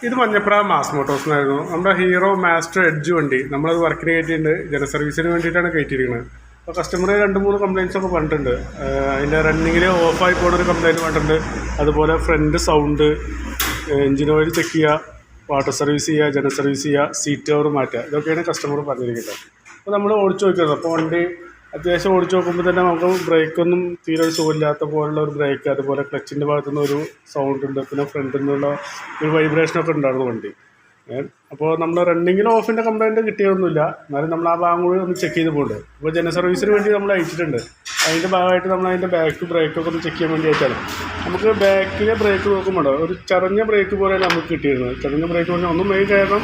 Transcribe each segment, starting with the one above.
ഇത് Manjapra mass Motors എന്നായിരുന്നു. നമ്മുടെ ഹീറോ മാസ്റ്റർ എഡ്ജ് വണ്ടി നമ്മളത് വർക്കിന് കയറ്റിയിട്ടുണ്ട്. ജനസർവീസിന് വേണ്ടിയിട്ടാണ് കയറ്റിയിരിക്കുന്നത്. അപ്പോൾ കസ്റ്റമർ 2-3 കംപ്ലയിൻറ്റ്സ് ഒക്കെ പറഞ്ഞിട്ടുണ്ട്. അതിൻ്റെ റണ്ണിങ്ങിൽ ഓഫായി പോകുന്നൊരു കംപ്ലയിൻറ്റ് പറഞ്ഞിട്ടുണ്ട്. അതുപോലെ front sound, engine oil check ചെയ്യുക, വാട്ടർ സർവീസ് ചെയ്യുക, ജന സർവീസ് ചെയ്യുക, സീറ്റ് കവർ മാറ്റുക, ഇതൊക്കെയാണ് കസ്റ്റമർ പറഞ്ഞിരിക്കുന്നത്. അപ്പോൾ നമ്മൾ ഓടിച്ചു നോക്കുന്നത്. അപ്പോൾ വണ്ടി അത്യാവശ്യം ഓടിച്ചു നോക്കുമ്പോൾ തന്നെ നമുക്ക് ബ്രേക്കൊന്നും തീരെ സുഖമില്ലാത്ത പോലുള്ള ഒരു ബ്രേക്ക്, അതുപോലെ ക്ലച്ചിൻ്റെ ഭാഗത്തുനിന്ന് ഒരു സൗണ്ട് ഉണ്ട്, പിന്നെ ഫ്രണ്ടിൽ നിന്നുള്ള ഒരു വൈബ്രേഷനൊക്കെ ഉണ്ടായിരുന്നു വണ്ടി. അപ്പോൾ നമ്മൾ റണ്ണിങ്ങിൽ ഓഫിൻ്റെ കംപ്ലയിൻറ്റ് കിട്ടിയൊന്നുമില്ല. എന്നാലും നമ്മൾ ആ ഭാഗം കൂടി ഒന്ന് ചെക്ക് ചെയ്ത് പോകുന്നുണ്ട്. അപ്പോൾ ജന സർവീസിന് വേണ്ടി നമ്മൾ അയച്ചിട്ടുണ്ട്. അതിൻ്റെ ഭാഗമായിട്ട് നമ്മൾ അതിൻ്റെ ബാക്ക് ബ്രേക്കൊക്കെ ഒന്ന് ചെക്ക് ചെയ്യാൻ വേണ്ടി അയച്ചാണ്. നമുക്ക് ബാക്കിലെ ബ്രേക്ക് നോക്കുമ്പോൾ ഒരു ചതഞ്ഞ ബ്രേക്ക് പോലെയാണ് നമുക്ക് കിട്ടിയിരുന്നത്. ചതഞ്ഞ ബ്രേക്ക് പറഞ്ഞാൽ ഒന്നും മെയിൻ കാരണം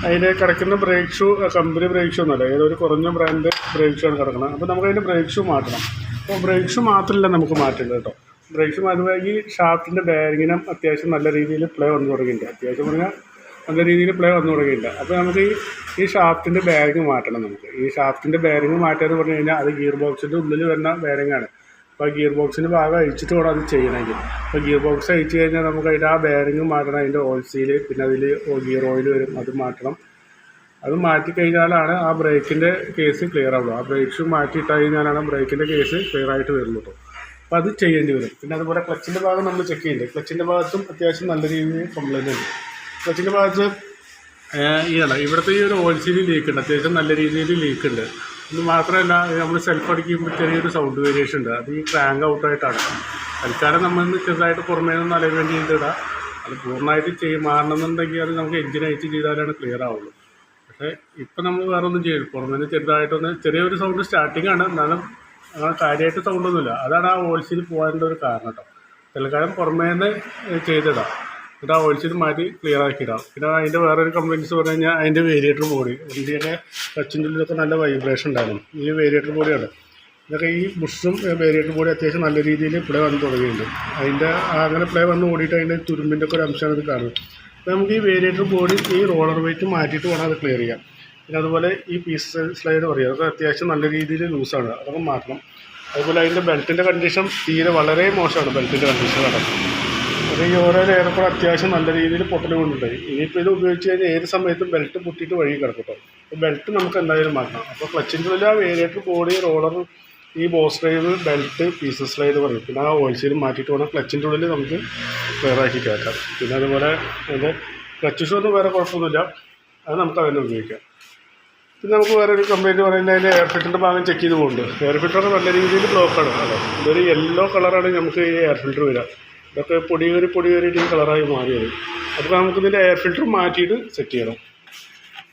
അതിൻ്റെ കിടക്കുന്ന brake shoe company brake shoe ഒന്നുമല്ല, ഏതൊരു കുറഞ്ഞ ബ്രാൻഡ് ബ്രേക്ക് ഷൂ ആണ് കിടക്കുന്നത്. അപ്പോൾ നമുക്ക് അതിൻ്റെ ബ്രേക്ക് ഷൂ മാറ്റണം. അപ്പോൾ ബ്രേക്ക് ഷൂ മാത്രമല്ല നമുക്ക് മാറ്റേണ്ടത് കേട്ടോ. ബ്രേക്ക് ഷൂ മാറ്റുമ്പോൾ ഈ ഷാഫ്റ്റിൻ്റെ ബാരിങ്ങിനും അത്യാവശ്യം നല്ല രീതിയിൽ പ്ലേ വന്നു തുടങ്ങിയിട്ടുണ്ട്. അത്യാവശ്യം പറഞ്ഞാൽ നല്ല രീതിയിൽ പ്ലേ വന്നു തുടങ്ങിയിട്ടുണ്ട്. അപ്പോൾ നമുക്ക് ഈ ഷാഫ്റ്റിൻ്റെ ബാരിങ് മാറ്റണം. നമുക്ക് ഈ ഷാഫ്റ്റിൻ്റെ ബാരിങ് മാറ്റുക എന്ന് പറഞ്ഞു കഴിഞ്ഞാൽ അത് ഗിയർ ബോക്സിൻ്റെ ഉള്ളിൽ വരുന്ന ബാരിങ്ങാണ്. അപ്പോൾ ഗിയർ ബോക്സിൻ്റെ ഭാഗം അഴിച്ചിട്ട് വേണം അത് ചെയ്യണമെങ്കിൽ. അപ്പോൾ ഗിയർ ബോക്സ് അഴിച്ച് കഴിഞ്ഞാൽ നമുക്ക് അതിൻ്റെ ആ ബാരിങ് മാറ്റണം. അതിൻ്റെ ഓയിൽ സീൽ, പിന്നെ അതിൽ ഗിയർ ഓയിൽ വരും, അത് മാറ്റണം. അത് മാറ്റിക്കഴിഞ്ഞാലാണ് ആ ബ്രേക്കിൻ്റെ കേസ് ക്ലിയർ ആവുള്ളൂ. ആ ബ്രേക്ക് ഷൂ മാറ്റിയിട്ട് കഴിഞ്ഞാലാണ് ബ്രേക്കിൻ്റെ കേസ് ക്ലിയർ ആയിട്ട് വരുള്ളൂ കേട്ടോ. അപ്പോൾ അത് ചെയ്യേണ്ടി വരും. പിന്നെ അതുപോലെ ക്ലച്ചിൻ്റെ ഭാഗം നമ്മൾ ചെക്ക് ചെയ്യുന്നുണ്ട്. ക്ലച്ചിൻ്റെ ഭാഗത്തും അത്യാവശ്യം നല്ല രീതിയിൽ കംപ്ലയിൻ്റ് ഉണ്ട്. ക്ലച്ചിൻ്റെ ഭാഗത്ത് ഇവിടുത്തെ ഈ ഒരു ഓയിൽ സീൽ ലീക്ക് ഉണ്ട്, അത്യാവശ്യം നല്ല രീതിയിൽ ലീക്ക് ഉണ്ട്. ഇത് മാത്രമല്ല, നമ്മൾ സെൽഫ് അടിക്കുമ്പോൾ ചെറിയൊരു സൗണ്ട് വേരിയേഷൻ ഉണ്ട്. അത് ഈ ക്രാങ്ക് ഔട്ടായിട്ടാണ്. തൽക്കാലം നമ്മൾ ചെറുതായിട്ട് പുറമേ നിന്ന് അലൈൻമെൻറ്റ് ചെയ്തിടാം. അത് പൂർണ്ണമായിട്ട് മാറണമെന്നുണ്ടെങ്കിൽ അത് നമുക്ക് എഞ്ചിൻ അയച്ച് ചെയ്താലാണ് ക്ലിയർ ആവുള്ളൂ. പക്ഷേ ഇപ്പം നമ്മൾ വേറെ ഒന്നും ചെയ്യും. പുറമേ നിന്ന് ചെറുതായിട്ടൊന്ന് ചെറിയൊരു സൗണ്ട് സ്റ്റാർട്ടിംഗ് ആണ്, എന്നാലും കാര്യമായിട്ട് സൗണ്ടൊന്നുമില്ല. അതാണ് ആ ഓയിൽ സീൽ പോകാനുള്ള ഒരു കാരണം കേട്ടോ. തൽക്കാലം പുറമേ നിന്ന് ചെയ്തിടാം. എന്നിട്ട് ആ ഓയിൽ സീൽ മാറ്റി ക്ലിയർ ആക്കിയിടാം. പിന്നെ അതിൻ്റെ വേറൊരു കംപ്ലയിൻറ്റ്സ് പറഞ്ഞു കഴിഞ്ഞാൽ അതിൻ്റെ വേരിയേറ്റർ ബോഡി, വണ്ടിയുടെ ക്ലച്ചിൻ്റെ ഉള്ളിലൊക്കെ നല്ല വൈബ്രേഷൻ ഉണ്ടായിരുന്നു. ഈ വേരിയേറ്റർ ബോഡിയാണ് ഇതൊക്കെ. ഈ ബുഷും വേരിയേറ്റർ ബോഡി അത്യാവശ്യം നല്ല രീതിയിൽ പ്ലേ വന്ന് തുടങ്ങിയിട്ടുണ്ട്. അതിൻ്റെ അങ്ങനെ പ്ലേ വന്ന് ഓടിയിട്ട് അതിൻ്റെ തുരുമ്പിൻ്റെ ഒക്കെ ഒരു അംശമാണ് ഇത് കാണുന്നത്. അപ്പോൾ നമുക്ക് ഈ വേരിയേറ്റർ ബോഡി ഈ റോളർ വെയിറ്റ് മാറ്റിയിട്ട് വേണം അത് ക്ലിയർ ചെയ്യാം. പിന്നെ അതുപോലെ ഈ പീസ് സ്ലൈഡ് പറയുക, അതൊക്കെ അത്യാവശ്യം നല്ല രീതിയിൽ ലൂസാണ്, അതൊക്കെ മാറ്റണം. അതുപോലെ അതിൻ്റെ ബെൽറ്റിൻ്റെ കണ്ടീഷൻ തീരെ വളരെ മോശമാണ്. ബെൽറ്റിൻ്റെ കണ്ടീഷൻ നടക്കും. അത് ഈ ഓരോ ലെയർക്കൂടെ അത്യാവശ്യം നല്ല രീതിയിൽ പൊട്ടൽ കൊണ്ടുണ്ടായി. ഇനിയിപ്പോൾ ഇത് ഉപയോഗിച്ച് കഴിഞ്ഞാൽ ഏത് സമയത്തും ബെൽറ്റ് പൊട്ടിയിട്ട് വഴി കിടക്കട്ടോ. അപ്പോൾ ബെൽറ്റ് നമുക്ക് എന്തായാലും മാറ്റണം. അപ്പോൾ ക്ലച്ചിൻ്റെ ഉള്ളിൽ ആ വേരിയേറ്റർ ബോഡി, റോളർ, ഈ boss drive, belt, pieces slide പറയും. പിന്നെ ആ ഓയിൽ സീൽ മാറ്റിയിട്ട് വേണം ക്ലച്ചിൻ്റെ ഉള്ളിൽ നമുക്ക് ക്ലിയറാക്കി കയറ്റാം. പിന്നെ അതുപോലെ അതിൻ്റെ ക്ലച്ച് ഷൂ ഒന്നും വേറെ കുഴപ്പമൊന്നുമില്ല, അത് നമുക്ക് അതിനെ ഉപയോഗിക്കാം. പിന്നെ നമുക്ക് വേറെ ഒരു കംപ്ലയിൻറ്റ് പറയുന്നത് അതിൻ്റെ എയർ ഫിൽറ്ററിൻ്റെ ഭാഗം ചെക്ക് ചെയ്ത് പോകുന്നുണ്ട്. എയർ ഫിൽറ്ററൊക്കെ നല്ല രീതിയിൽ ബ്ലോക്കാണ്. അല്ലേ, ഇതൊരു യെല്ലോ കളറാണ് നമുക്ക് ഈ എയർ ഫിൽറ്റർ വരിക. ഇതൊക്കെ പൊടി കയറിയിട്ട് ഈ കളറായി മാറിയത്. അപ്പോൾ നമുക്കിതിൻ്റെ എയർ ഫിൽറ്റർ മാറ്റിയിട്ട് സെറ്റ് ചെയ്യണം.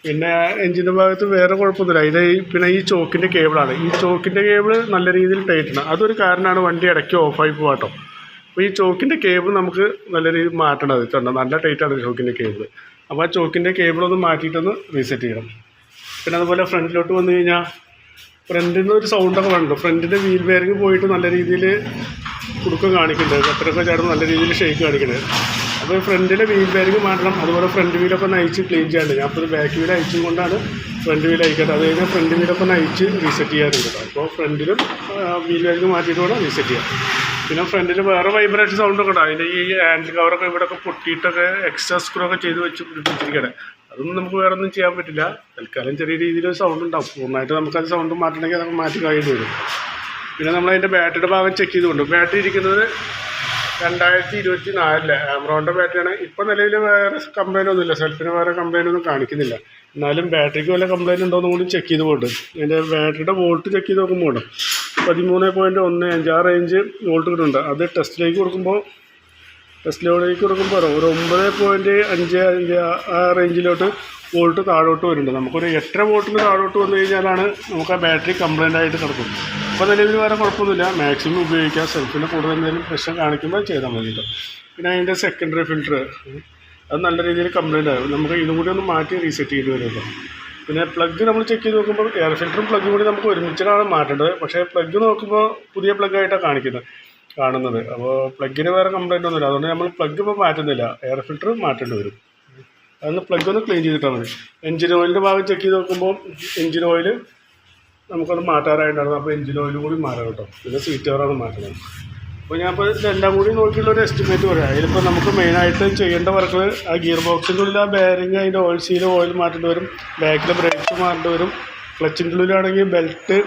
പിന്നെ എഞ്ചിൻ്റെ ഭാഗത്ത് വേറെ കുഴപ്പമൊന്നുമില്ല. അതിൻ്റെ പിന്നെ ഈ ചോക്കിൻ്റെ കേബിളാണ്. ഈ ചോക്കിൻ്റെ കേബിൾ നല്ല രീതിയിൽ ടൈറ്റാണ്. അതൊരു കാരണമാണ് വണ്ടി ഇടയ്ക്ക് ഓഫായി പോകാട്ടോ. അപ്പോൾ ഈ ചോക്കിൻ്റെ കേബിൾ നമുക്ക് നല്ല രീതിയിൽ മാറ്റണം. അത് കണ്ടോ, നല്ല ടൈറ്റാണ് ചോക്കിൻ്റെ കേബിൾ. അപ്പോൾ ആ ചോക്കിൻ്റെ കേബിളൊന്ന് മാറ്റിയിട്ടൊന്ന് റീസെറ്റ് ചെയ്യണം. പിന്നെ അതുപോലെ ഫ്രണ്ടിലോട്ട് വന്നു കഴിഞ്ഞാൽ ഫ്രണ്ടിൽ നിന്ന് ഒരു സൗണ്ടൊക്കെ വേണ്ടോ. ഫ്രണ്ടിൻ്റെ വീൽ ബെയറിങ് പോയിട്ട് നല്ല രീതിയിൽ കുടുക്കം കാണിക്കുന്നുണ്ട്, അത്രയൊക്കെ ചേർന്ന് നല്ല രീതിയിൽ ഷേക്ക് കാണിക്കുന്നത്. അപ്പോൾ ഫ്രണ്ടിലെ വീൽ ബെയറിങ് മാറ്റണം. അതുപോലെ ഫ്രണ്ട് വീലൊക്കെ ഒന്ന് അയച്ച് ക്ലീൻ ചെയ്യാണ്ട്. ഞാൻ അപ്പോൾ ബാക്ക് വീൽ അയച്ചും കൊണ്ടാണ് ഫ്രണ്ട് വീൽ അയക്കട്ടെ. അത് കഴിഞ്ഞാൽ ഫ്രണ്ട് വീലൊക്കെ ഒന്ന് അയച്ച് റീസെറ്റ് ചെയ്യാറുണ്ട്. അപ്പോൾ ഫ്രണ്ടിലും വീൽ ബെയറിങ് മാറ്റിയിട്ട് വേണം റീസെറ്റ് ചെയ്യാം. പിന്നെ ഫ്രണ്ടിൽ വേറെ വൈബ്രേഷൻ സൗണ്ടൊക്കെ ഉണ്ട്. അതിൻ്റെ ഈ ഹാൻഡിൽ കവറൊക്കെ ഇവിടെയൊക്കെ പൊട്ടിയിട്ടൊക്കെ എക്സ്ട്രാ സ്ക്രൂ ഒക്കെ ചെയ്ത് വെച്ച് പിടിപ്പിച്ചിരിക്കുകയാണ്. അതൊന്നും നമുക്ക് വേറെ ഒന്നും ചെയ്യാൻ പറ്റില്ല. തൽക്കാലം ചെറിയ രീതിയിൽ സൗണ്ട് ഉണ്ടാവും. പൂർണ്ണമായിട്ട് നമുക്കത് സൗണ്ട് മാറ്റണമെങ്കിൽ നമുക്ക് മാറ്റി കഴിയേണ്ടി വരും. പിന്നെ നമ്മളതിൻ്റെ ബാറ്ററിയുടെ ഭാഗം ചെക്ക് ചെയ്തുകൊണ്ട്, ബാറ്ററി ഇരിക്കുന്നത് 2024 ആംറോണിൻ്റെ ബാറ്ററിയാണ്. ഇപ്പോൾ നിലവിൽ വേറെ കംപ്ലയിൻ്റ് ഒന്നുമില്ല, സെൽഫിന് വേറെ കംപ്ലയിൻ്റ് ഒന്നും കാണിക്കുന്നില്ല. എന്നാലും ബാറ്ററിക്ക് വല്ല കംപ്ലയിൻ്റ് ഉണ്ടോയെന്നും കൂടി ചെക്ക് ചെയ്ത് പോയിട്ട് അതിൻ്റെ ബാറ്ററിയുടെ വോൾട്ട് ചെക്ക് ചെയ്ത് നോക്കുമ്പോൾ 13.15 ആ റേഞ്ച് വോൾട്ട് കിട്ടുന്നുണ്ട്. അത് ടെസ്റ്റിലേക്ക് കൊടുക്കുമ്പോൾ ഒരു 9.55 ആ റേഞ്ചിലോട്ട് വോൾട്ട് താഴോട്ട് വരുന്നുണ്ട്. നമുക്കൊരു 8 വോൾട്ടിന് താഴോട്ട് വന്നു കഴിഞ്ഞാലാണ് നമുക്ക് ആ ബാറ്ററി കംപ്ലയിൻ്റ് ആയിട്ട് കിടക്കും. അപ്പോൾ നിലവിൽ വേറെ കുഴപ്പമൊന്നുമില്ല, മാക്സിമം ഉപയോഗിക്കുക. സെൽഫിന് കൂടുതൽ എന്തെങ്കിലും പ്രശ്നം കാണിക്കുമ്പോൾ ചെയ്താൽ മതിയല്ലോ. പിന്നെ അതിൻ്റെ സെക്കൻഡറി ഫിൽറ്റർ അത് നല്ല രീതിയിൽ കംപ്ലയിൻ്റ് ആകും. നമുക്ക് ഇതും കൂടി ഒന്ന് മാറ്റി റീസെറ്റ് ചെയ്ത് വരുമല്ലോ. പിന്നെ പ്ലഗ് നമ്മൾ ചെക്ക് ചെയ്ത് നോക്കുമ്പോൾ എയർ ഫിൽറ്ററും പ്ലഗും കൂടി നമുക്ക് ഒരുമിച്ചാണ് മാറ്റേണ്ടത്. പക്ഷേ പ്ലഗ് നോക്കുമ്പോൾ പുതിയ പ്ലഗായിട്ടാണ് കാണുന്നത്. അപ്പോൾ പ്ലഗിന് വേറെ കംപ്ലയിൻ്റ് ഒന്നുമില്ല. അതുകൊണ്ട് നമ്മൾ പ്ലഗ് ഇപ്പോൾ മാറ്റുന്നില്ല, എയർ ഫിൽറ്റർ മാറ്റേണ്ടി വരും. അതൊന്ന് പ്ലഗ് ഒന്ന് ക്ലീൻ ചെയ്തിട്ടാൽ മതി. എഞ്ചിൻ ഓയിലിൻ്റെ ഭാഗം ചെക്ക് ചെയ്ത് നോക്കുമ്പോൾ എഞ്ചിൻ ഓയിൽ നമുക്കത് മാറ്റാറായിട്ടുണ്ടായിരുന്നു. അപ്പോൾ എഞ്ചിൻ ഓയിലും കൂടി മാറാം കേട്ടോ. പിന്നെ സീറ്റ് കവറാണ് മാറ്റുന്നത്. അപ്പോൾ ഞാനിപ്പോൾ ഇതെല്ലാം കൂടി നോക്കിയുള്ളൊരു എസ്റ്റിമേറ്റ് പറയാം. അതിലിപ്പോൾ നമുക്ക് മെയിനായിട്ട് ചെയ്യേണ്ട വർക്കുകൾ ആ ഗിയർ ബോക്സിൻ്റെ ഉള്ളിൽ ആ ബെയറിങ്, അതിൻ്റെ ഓയിൽ സീൽ, ഓയിൽ മാറ്റേണ്ടി വരും. ബാക്കിലെ ബ്രേക്സ് മാറേണ്ടി വരും. ക്ലച്ചിൻ്റെ ഉള്ളിലാണെങ്കിൽ ബെൽറ്റ്,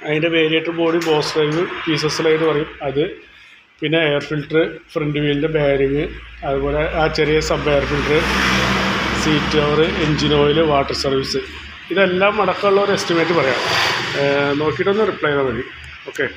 അതിൻ്റെ variator body, boss drive, pieces slide പറയും അത്, പിന്നെ എയർ ഫിൽറ്റർ, ഫ്രണ്ട് വീലിൻ്റെ ബെയറിങ്, അതുപോലെ ആ ചെറിയ sub air filter, seat cover, engine oil, water service, ഇതെല്ലാം അടക്കമുള്ള ഒരു എസ്റ്റിമേറ്റ് പറയാം. നോക്കിയിട്ടൊന്ന് റിപ്ലൈ ചെയ്താൽ മതി. ഓക്കെ.